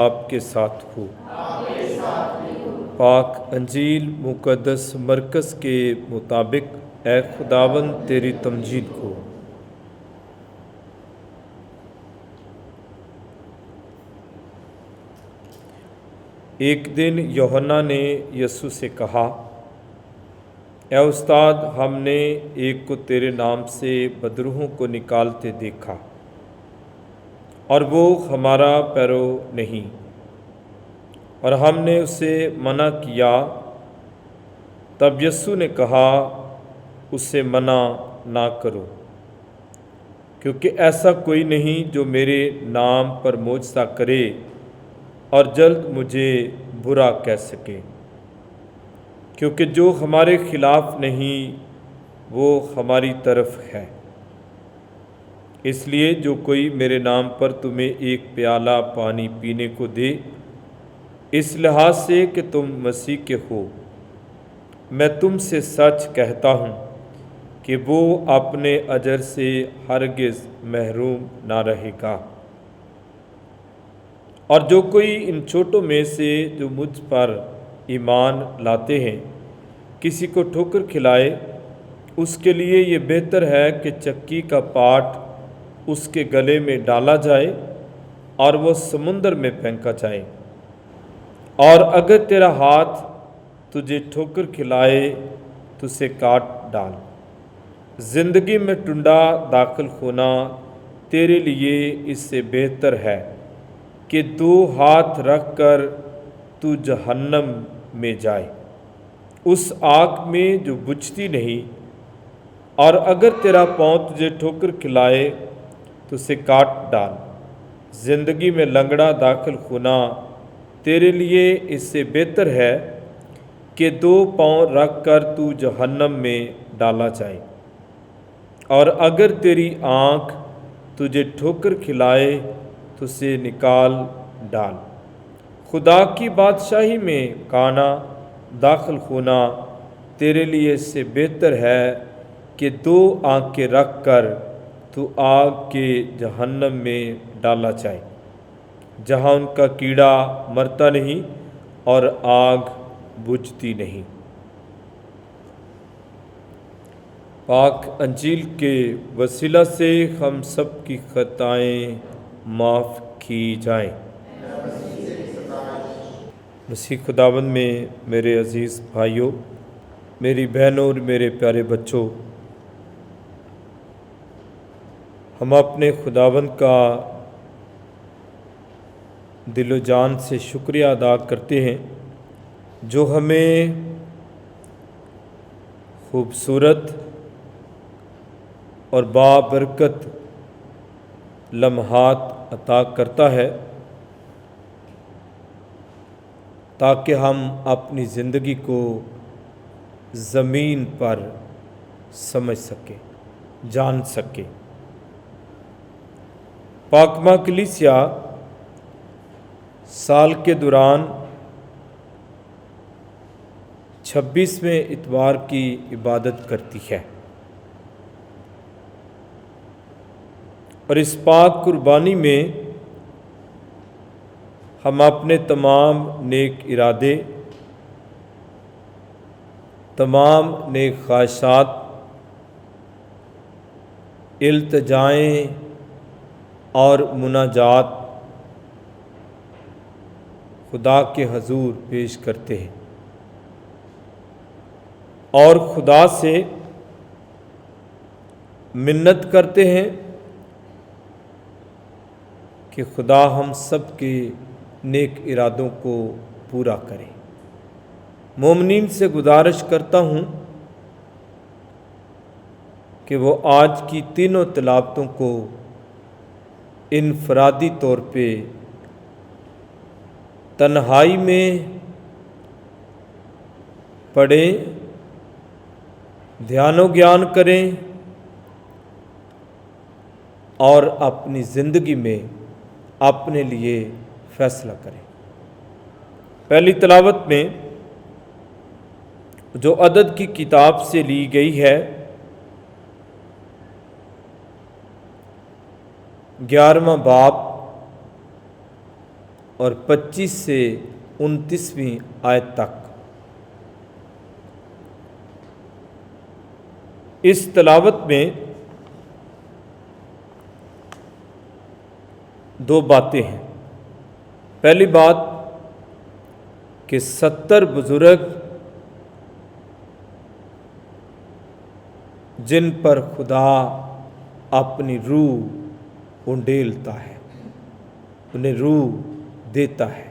آپ کے ساتھ ہو۔ پاک انجیل مقدس مرکز کے مطابق اے خداوند تیری تمجید ہو۔ ایک دن یوحنا نے یسوع سے کہا، اے استاد، ہم نے ایک کو تیرے نام سے بدروحوں کو نکالتے دیکھا، اور وہ ہمارا پیرو نہیں، اور ہم نے اسے منع کیا۔ تب یسوع نے کہا، اسے منع نہ کرو، کیونکہ ایسا کوئی نہیں جو میرے نام پر معجزہ کرے اور جلد مجھے برا کہہ سکے، کیونکہ جو ہمارے خلاف نہیں وہ ہماری طرف ہے۔ اس لیے جو کوئی میرے نام پر تمہیں ایک پیالہ پانی پینے کو دے، اس لحاظ سے کہ تم مسیح کے ہو، میں تم سے سچ کہتا ہوں کہ وہ اپنے اجر سے ہرگز محروم نہ رہے گا۔ اور جو کوئی ان چھوٹوں میں سے جو مجھ پر ایمان لاتے ہیں کسی کو ٹھوکر کھلائے، اس کے لیے یہ بہتر ہے کہ چکی کا پاٹ اس کے گلے میں ڈالا جائے اور وہ سمندر میں پھینکا جائے۔ اور اگر تیرا ہاتھ تجھے ٹھوکر کھلائے تو اسے کاٹ ڈال۔ زندگی میں ٹنڈا داخل ہونا تیرے لیے اس سے بہتر ہے کہ دو ہاتھ رکھ کر تو جہنم میں جائے، اس آگ میں جو بجھتی نہیں۔ اور اگر تیرا پاؤں تجھے ٹھوکر کھلائے تو اسے کاٹ ڈال۔ زندگی میں لنگڑا داخل ہونا تیرے لیے اس سے بہتر ہے کہ دو پاؤں رکھ کر تو جہنم میں ڈالا جائے۔ اور اگر تیری آنکھ تجھے ٹھوکر کھلائے تو اسے نکال ڈال۔ خدا کی بادشاہی میں کانا داخل ہونا تیرے لیے اس سے بہتر ہے کہ دو آنکھیں رکھ کر تو آگ کے جہنم میں ڈالا جائے، جہاں ان کا کیڑا مرتا نہیں اور آگ بجھتی نہیں۔ پاک انجیل کے وسیلہ سے ہم سب کی خطائیں معاف کی جائیں۔ مسیح خداوند میں میرے عزیز بھائیوں، میری بہنوں اور میرے پیارے بچوں، ہم اپنے خداوند کا دل و جان سے شکریہ ادا کرتے ہیں جو ہمیں خوبصورت اور بابرکت لمحات عطا کرتا ہے تاکہ ہم اپنی زندگی کو زمین پر سمجھ سکیں، جان سکیں۔ پاکمہ کلیسیا سال کے دوران 26ویں اتوار کی عبادت کرتی ہے، اور اس پاک قربانی میں ہم اپنے تمام نیک ارادے، تمام نیک خواہشات، التجائیں اور مناجات خدا کے حضور پیش کرتے ہیں، اور خدا سے منت کرتے ہیں کہ خدا ہم سب کے نیک ارادوں کو پورا کرے۔ مومنین سے گزارش کرتا ہوں کہ وہ آج کی تینوں تلاوتوں کو انفرادی طور پہ تنہائی میں پڑھیں، دھیان و گیان کریں اور اپنی زندگی میں اپنے لیے فیصلہ کریں۔ پہلی تلاوت میں جو عدد کی کتاب سے لی گئی ہے، 11واں باب اور 25 سے 29ویں آیت تک۔ اس تلاوت میں دو باتیں ہیں۔ پہلی بات کہ 70 بزرگ جن پر خدا اپنی روح انڈیلتا ہے، انہیں روح دیتا ہے،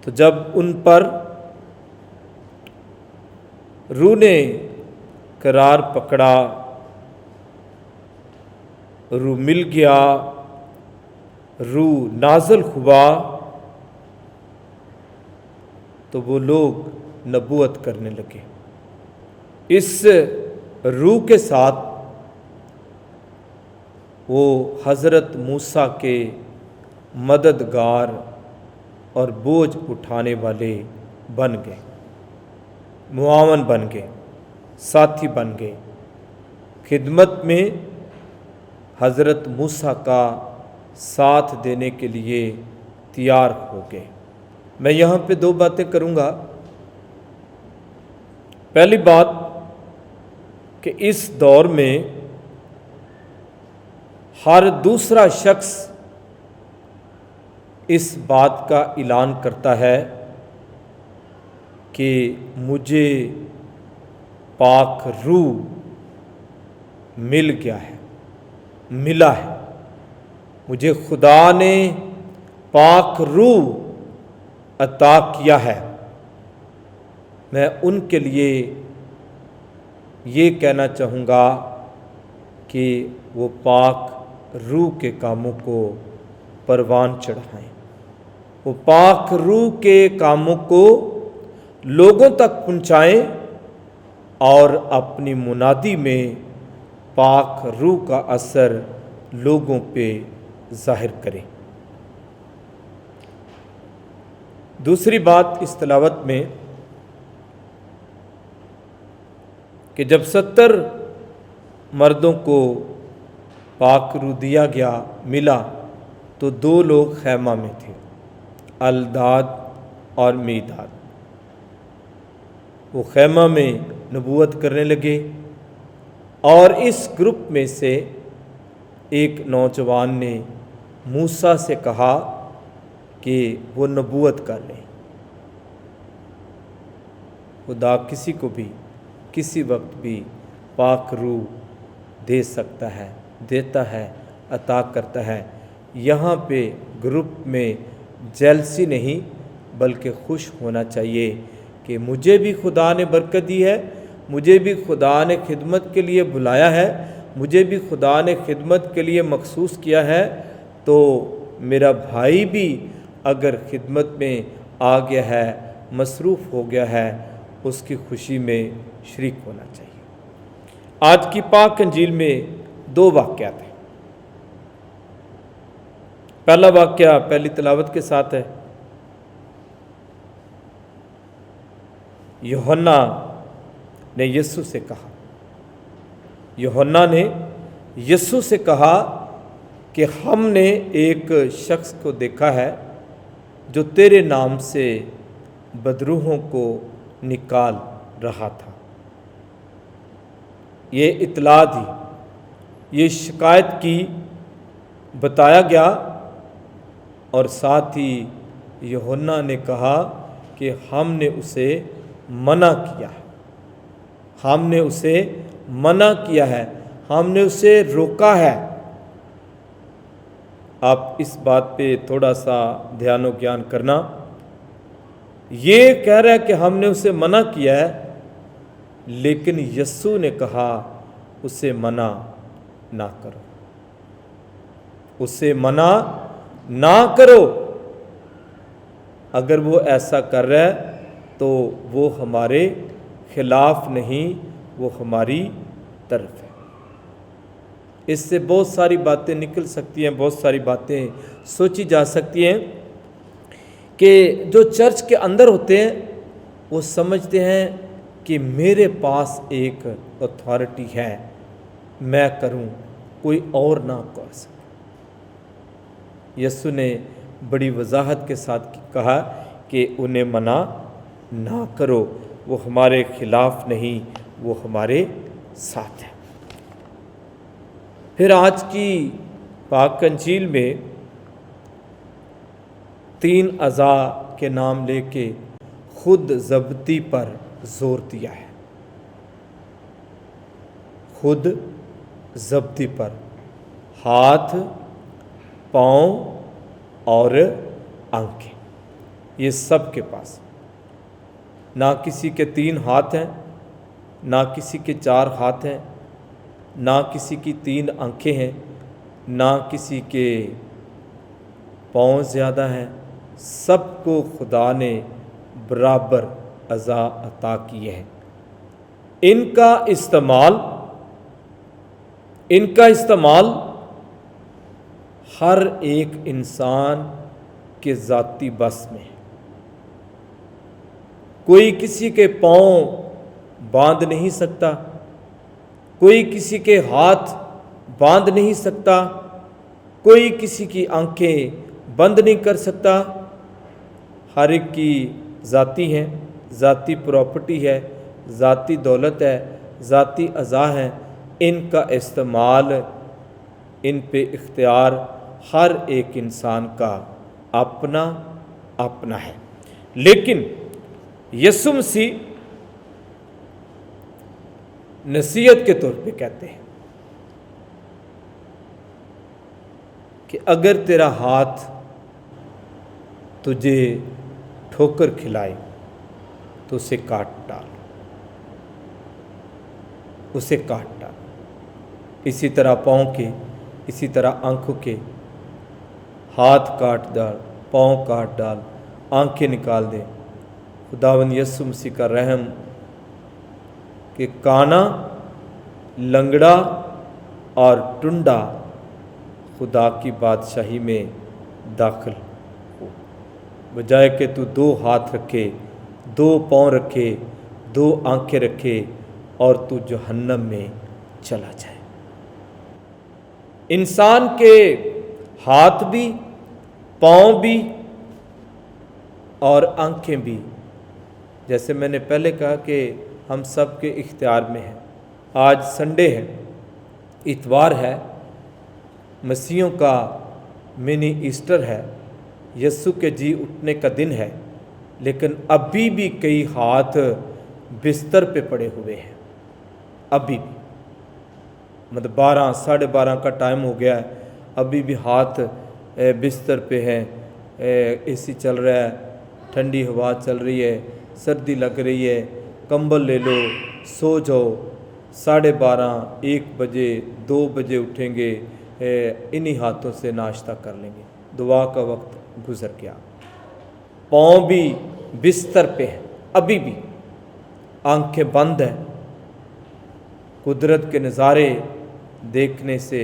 تو جب ان پر روح نے قرار پکڑا، روح مل گیا، روح نازل ہوا، تو وہ لوگ نبوت کرنے لگے۔ اس روح کے ساتھ وہ حضرت موسیٰ کے مددگار اور بوجھ اٹھانے والے بن گئے، معاون بن گئے، ساتھی بن گئے، خدمت میں حضرت موسیٰ کا ساتھ دینے کے لیے تیار ہو گئے۔ میں یہاں پہ دو باتیں کروں گا۔ پہلی بات کہ اس دور میں ہر دوسرا شخص اس بات کا اعلان کرتا ہے کہ مجھے پاک روح مل گیا ہے، ملا ہے، مجھے خدا نے پاک روح عطا کیا ہے۔ میں ان کے لیے یہ کہنا چاہوں گا کہ وہ پاک روح کے کاموں کو پروان چڑھائیں، وہ پاک روح کے کاموں کو لوگوں تک پہنچائیں اور اپنی منادی میں پاک روح کا اثر لوگوں پہ ظاہر کریں۔ دوسری بات اس تلاوت میں کہ جب 70 مردوں کو پاک روح دیا گیا، ملا، تو 2 لوگ خیمہ میں تھے، الداد اور میداد۔ وہ خیمہ میں نبوت کرنے لگے، اور اس گروپ میں سے ایک نوجوان نے موسیٰ سے کہا کہ وہ نبوت کر لیں۔ خدا کسی کو بھی کسی وقت بھی پاک روح دے سکتا ہے، دیتا ہے، عطا کرتا ہے۔ یہاں پہ گروپ میں جیلسی نہیں بلکہ خوش ہونا چاہیے کہ مجھے بھی خدا نے برکت دی ہے، مجھے بھی خدا نے خدمت کے لیے بلایا ہے، مجھے بھی خدا نے خدمت کے لیے مخصوص کیا ہے، تو میرا بھائی بھی اگر خدمت میں آ گیا ہے، مصروف ہو گیا ہے، اس کی خوشی میں شریک ہونا چاہیے۔ آج کی پاک انجیل میں 2 واقعات ہیں۔ پہلا واقعہ پہلی تلاوت کے ساتھ ہے۔ یوحنا نے یسوع سے کہا، یوحنا نے یسوع سے کہا کہ ہم نے ایک شخص کو دیکھا ہے جو تیرے نام سے بدروحوں کو نکال رہا تھا۔ یہ اطلاع دی، یہ شکایت کی، بتایا گیا، اور ساتھ ہی یوحنا نے کہا کہ ہم نے اسے منع کیا ہے، ہم نے اسے منع کیا ہے، ہم نے اسے روکا ہے۔ آپ اس بات پہ تھوڑا سا دھیان و گیان کرنا۔ یہ کہہ رہا ہے کہ ہم نے اسے منع کیا ہے، لیکن یسوع نے کہا اسے منع نہ کرو، اسے منع نہ کرو۔ اگر وہ ایسا کر رہا ہے تو وہ ہمارے خلاف نہیں، وہ ہماری طرف ہے۔ اس سے بہت ساری باتیں نکل سکتی ہیں، بہت ساری باتیں سوچی جا سکتی ہیں کہ جو چرچ کے اندر ہوتے ہیں وہ سمجھتے ہیں کہ میرے پاس ایک اتھارٹی ہے، میں کروں، کوئی اور نہ کر سکے۔ یسوع نے بڑی وضاحت کے ساتھ کہا کہ انہیں منع نہ کرو، وہ ہمارے خلاف نہیں، وہ ہمارے ساتھ ہے۔ پھر آج کی پاک انجیل میں 3 اعضاء کے نام لے کے خود ضبطی پر زور دیا ہے۔ خود ضبطی پر، ہاتھ، پاؤں اور آنکھیں، یہ سب کے پاس۔ نہ کسی کے 3 ہاتھ ہیں، نہ کسی کے 4 ہاتھ ہیں، نہ کسی کی 3 آنکھیں ہیں، نہ کسی کے پاؤں زیادہ ہیں، سب کو خدا نے برابر اعضاء عطا کیے ہیں۔ ان کا استعمال ہر ایک انسان کے ذاتی بس میں ہے۔ کوئی کسی کے پاؤں باندھ نہیں سکتا، کوئی کسی کے ہاتھ باندھ نہیں سکتا، کوئی کسی کی آنکھیں بند نہیں کر سکتا۔ ہر ایک کی ذاتی ہیں، ذاتی پراپرٹی ہے، ذاتی دولت ہے، ذاتی اعضاء ہیں۔ ان کا استعمال، ان پہ اختیار ہر ایک انسان کا اپنا اپنا ہے۔ لیکن یسوع مسیح نصیحت کے طور پہ کہتے ہیں کہ اگر تیرا ہاتھ تجھے ٹھوکر کھلائے تو اسے کاٹ ڈال، اسے کاٹ ڈال۔ اسی طرح پاؤں کے، اسی طرح آنکھوں کے، ہاتھ کاٹ ڈال، پاؤں کاٹ ڈال، آنکھیں نکال دے۔ خداوند یسوع مسیح کا رحم کہ کانا، لنگڑا اور ٹنڈا خدا کی بادشاہی میں داخل ہو، بجائے کہ تو 2 ہاتھ رکھے، 2 پاؤں رکھے، 2 آنکھیں رکھے اور تو جہنم میں چلا جائے۔ انسان کے ہاتھ بھی، پاؤں بھی اور آنکھیں بھی، جیسے میں نے پہلے کہا کہ ہم سب کے اختیار میں ہیں۔ آج سنڈے ہے، اتوار ہے، مسیحیوں کا منی ایسٹر ہے، یسوع کے جی اٹھنے کا دن ہے، لیکن ابھی بھی کئی ہاتھ بستر پہ پڑے ہوئے ہیں۔ ابھی بھی 12 ساڑھے 12 کا ٹائم ہو گیا ہے، ابھی بھی ہاتھ بستر پہ ہیں۔ اے سی چل رہا ہے، ٹھنڈی ہوا چل رہی ہے، سردی لگ رہی ہے، کمبل لے لو، سو جاؤ۔ 12:30 1 بجے 2 بجے اٹھیں گے، انہی ہاتھوں سے ناشتہ کر لیں گے، دعا کا وقت گزر گیا۔ پاؤں بھی بستر پہ ہیں، ابھی بھی آنکھیں بند ہیں۔ قدرت کے نظارے دیکھنے سے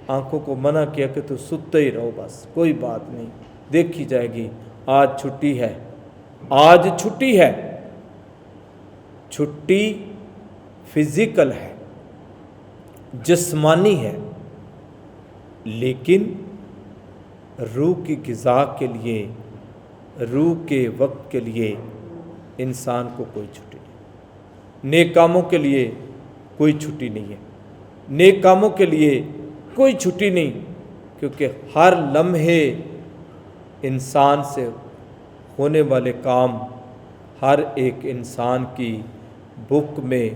آنکھوں کو منع کیا کہ تو ستے ہی رہو، بس کوئی بات نہیں، دیکھی جائے گی، آج چھٹی ہے۔ آج چھٹی ہے، چھٹی فزیکل ہے، جسمانی ہے، لیکن روح کی غذا کے لیے، روح کے وقت کے لیے انسان کو کوئی چھٹی نہیں۔ نیک کاموں کے لیے کوئی چھٹی نہیں ہے، نیک کاموں کے لیے کوئی چھٹی نہیں، کیونکہ ہر لمحے انسان سے ہونے والے کام ہر ایک انسان کی بک میں،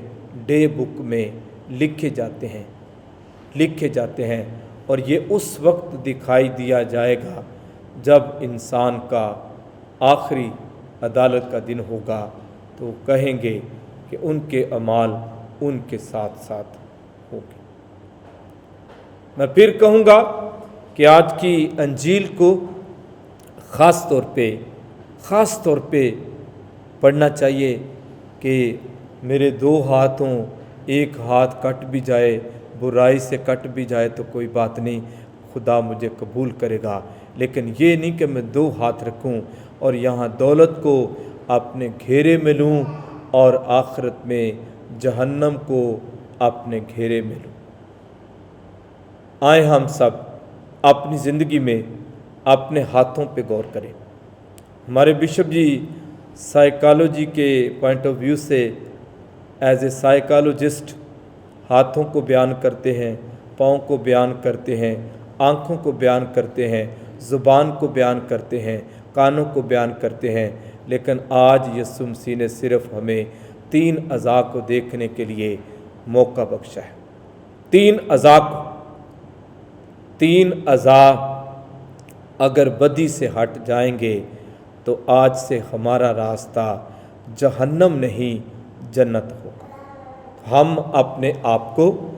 ڈے بک میں لکھے جاتے ہیں، اور یہ اس وقت دکھائی دیا جائے گا جب انسان کا آخری عدالت کا دن ہوگا، تو وہ کہیں گے کہ ان کے اعمال ان کے ساتھ ساتھ ہوگے۔ میں پھر کہوں گا کہ آج کی انجیل کو خاص طور پہ پڑھنا چاہیے کہ میرے 2 ہاتھوں، 1 ہاتھ کٹ بھی جائے، برائی سے کٹ بھی جائے تو کوئی بات نہیں، خدا مجھے قبول کرے گا۔ لیکن یہ نہیں کہ میں 2 ہاتھ رکھوں اور یہاں دولت کو اپنے گھیرے میں لوں اور آخرت میں جہنم کو اپنے گھیرے میں لوں۔ آئیں ہم سب اپنی زندگی میں اپنے ہاتھوں پہ غور کریں۔ ہمارے بشپ جی سائیکالوجی کے پوائنٹ آف ویو سے ایز اے سائیکالوجسٹ ہاتھوں کو بیان کرتے ہیں، پاؤں کو بیان کرتے ہیں، آنکھوں کو بیان کرتے ہیں، زبان کو بیان کرتے ہیں، کانوں کو بیان کرتے ہیں، لیکن آج یسوع مسیح نے صرف ہمیں 3 اعضاء کو دیکھنے کے لیے موقع بخشا ہے۔ 3 اعضاء کو، 3 اعضاء اگر بدی سے ہٹ جائیں گے تو آج سے ہمارا راستہ جہنم نہیں جنت ہوگا۔ ہم اپنے آپ کو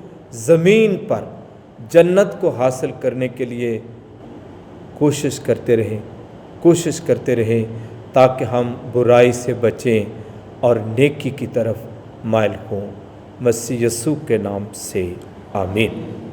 زمین پر جنت کو حاصل کرنے کے لیے کوشش کرتے رہیں تاکہ ہم برائی سے بچیں اور نیکی کی طرف مائل ہوں۔ مسیح یسوع کے نام سے آمین۔